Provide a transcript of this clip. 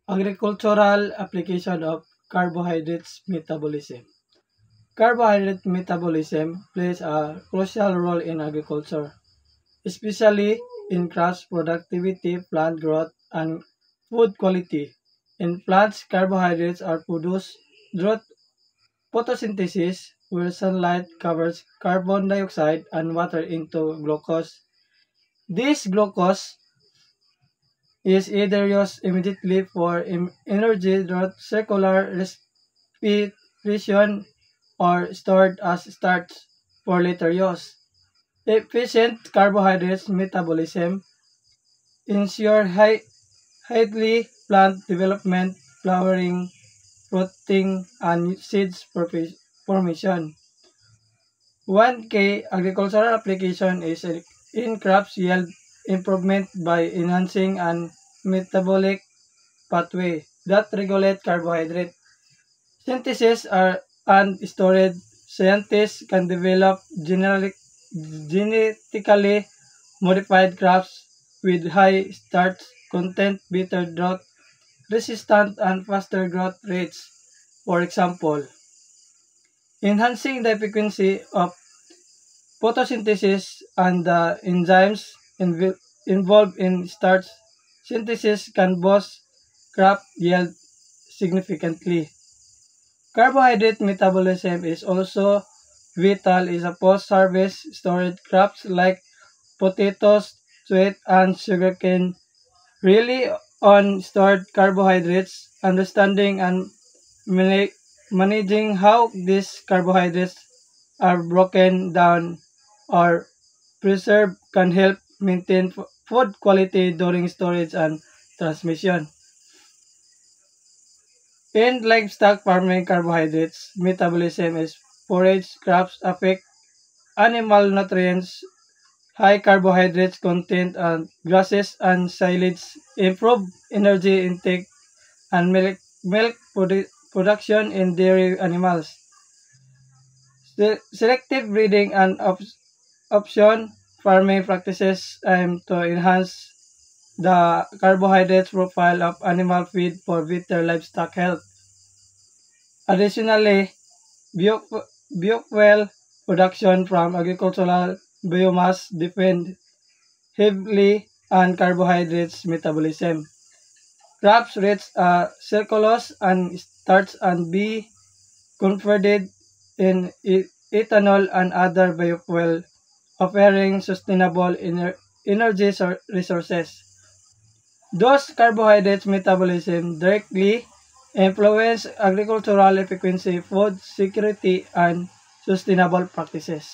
Agricultural application of carbohydrates metabolism. Carbohydrate metabolism plays a crucial role in agriculture, especially in crops productivity, plant growth, and food quality. In plants, carbohydrates are produced through photosynthesis, where sunlight covers carbon dioxide and water into glucose. This glucose is either used immediately for energy through circular respiration or stored as starch for later use. Efficient carbohydrates metabolism ensure healthy plant development, flowering, fruiting, and seeds formation. One key agricultural application is in crops yield improvement by enhancing an metabolic pathway that regulate carbohydrate synthesis and storage. Scientists can develop genetically modified crops with high starch content, better drought resistant, and faster growth rates. For example, enhancing the frequency of photosynthesis and the enzymes involved in starch synthesis can boost crop yield significantly. Carbohydrate metabolism is also vital in a post-harvest storage. Crops like potatoes, sweet, and sugarcane rely on stored carbohydrates. Understanding and mana- managing how these carbohydrates are broken down or preserved can help maintain food quality during storage and transmission. In livestock farming, carbohydrates metabolism is forage crops affect animal nutrients. High carbohydrates content and grasses and silage improve energy intake and milk production in dairy animals. Selective breeding and option farming practices aim to enhance the carbohydrate profile of animal feed for better livestock health. Additionally, biofuel production from agricultural biomass depend heavily on carbohydrates metabolism. Crops rich cellulose and starch and be converted in ethanol and other biofuel, offering sustainable energy resources. Those carbohydrates metabolism directly influence agricultural efficiency, food security, and sustainable practices.